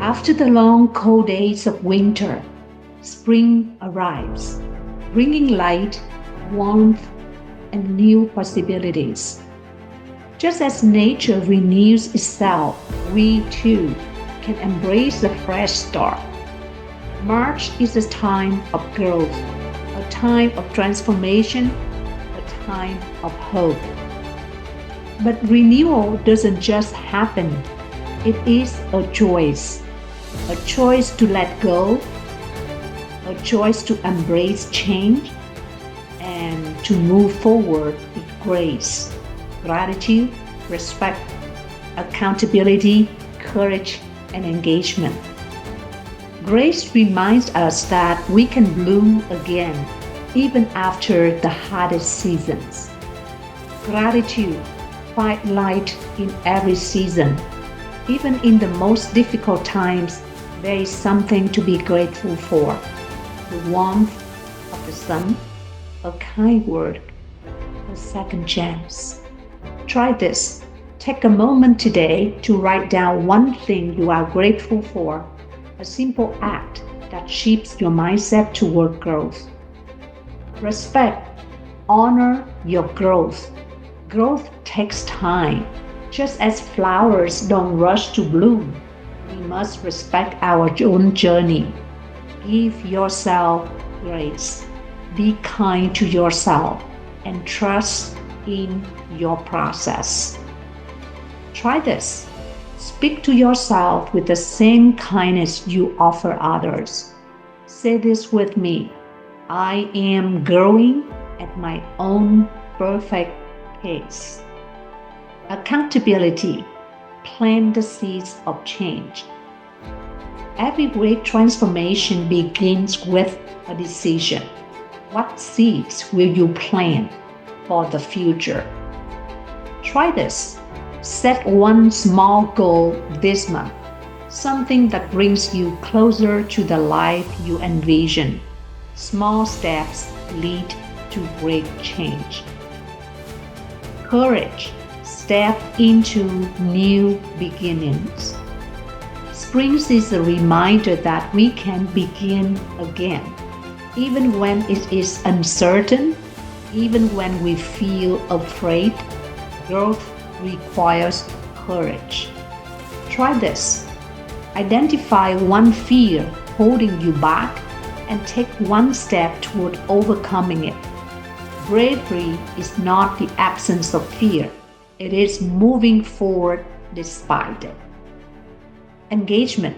After the long cold days of winter, spring arrives, bringing light, warmth, and new possibilities. Just as nature renews itself, we too can embrace a fresh start. March is a time of growth, a time of transformation, a time of hope. But renewal doesn't just happen, it is a choice to let go, a choice to embrace change, and to move forward with grace, gratitude, respect, accountability, courage, and engagement. Grace reminds us that we can bloom again even after the hardest seasons. Gratitude finds light in every season. Even in the most difficult times, there is something to be grateful for. The warmth of the sun, a kind word, a second chance. Try this. Take a moment today to write down one thing you are grateful for, a simple act that shapes your mindset toward growth. Respect, honor your growth. Growth takes time. Just as flowers don't rush to bloom, we must respect our own journey. Give yourself grace. Be kind to yourself and trust in your process. Try this. Speak to yourself with the same kindness you offer others. Say this with me. I am growing at my own perfect pace. Accountability. Plant the seeds of change. Every great transformation begins with a decision. What seeds will you plant for the future? Try this. Set one small goal this month, something that brings you closer to the life you envision. Small steps lead to great change. Courage. Step into new beginnings. Spring is a reminder that we can begin again, even when it is uncertain, even when we feel afraid. Growth requires courage. Try this. Identify one fear holding you back and take one step toward overcoming it. Bravery is not the absence of fear. It is moving forward despite it. Engagement.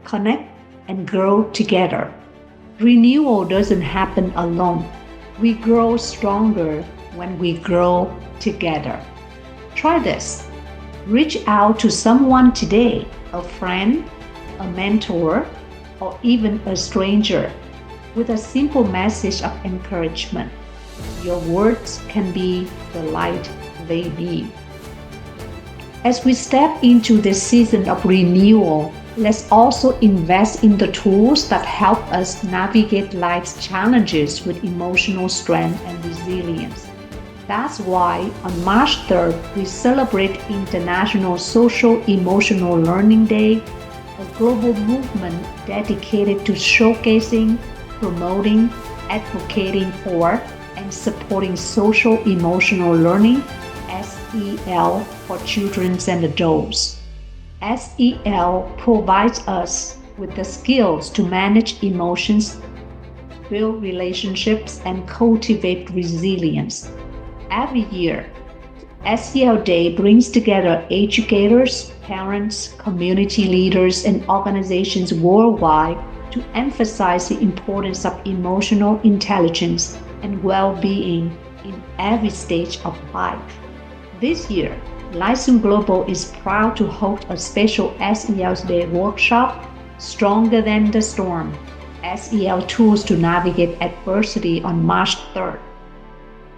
Connect and grow together. Renewal doesn't happen alone. We grow stronger when we grow together. Try this. Reach out to someone today, a friend, a mentor, or even a stranger, with a simple message of encouragement. Your words can be the light they need. As we step into this season of renewal, let's also invest in the tools that help us navigate life's challenges with emotional strength and resilience. That's why on March 3rd, we celebrate International Social Emotional Learning Day, a global movement dedicated to showcasing, promoting, advocating for, and supporting social emotional learning, SEL, for children and adults. SEL provides us with the skills to manage emotions, build relationships, and cultivate resilience. Every year, SEL Day brings together educators, parents, community leaders, and organizations worldwide to emphasize the importance of emotional intelligence and well-being in every stage of life. This year, Lyceum Global is proud to host a special SEL Day workshop, Stronger Than the Storm, SEL Tools to Navigate Adversity, on March 3rd.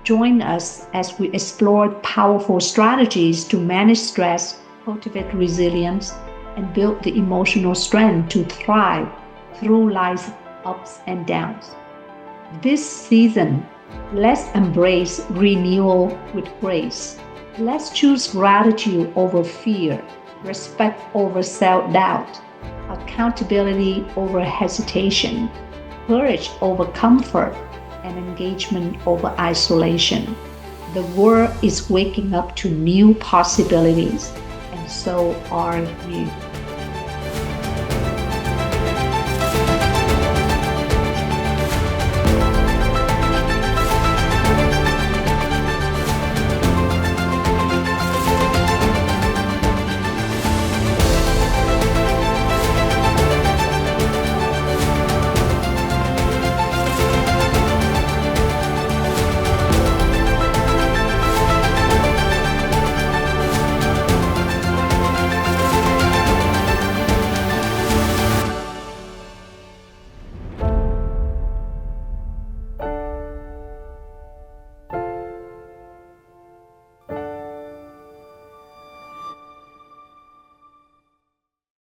Join us as we explore powerful strategies to manage stress, cultivate resilience, and build the emotional strength to thrive through life's ups and downs. This season, let's embrace renewal with grace. Let's choose gratitude over fear, respect over self-doubt, accountability over hesitation, courage over comfort, and engagement over isolation. The world is waking up to new possibilities, and so are you.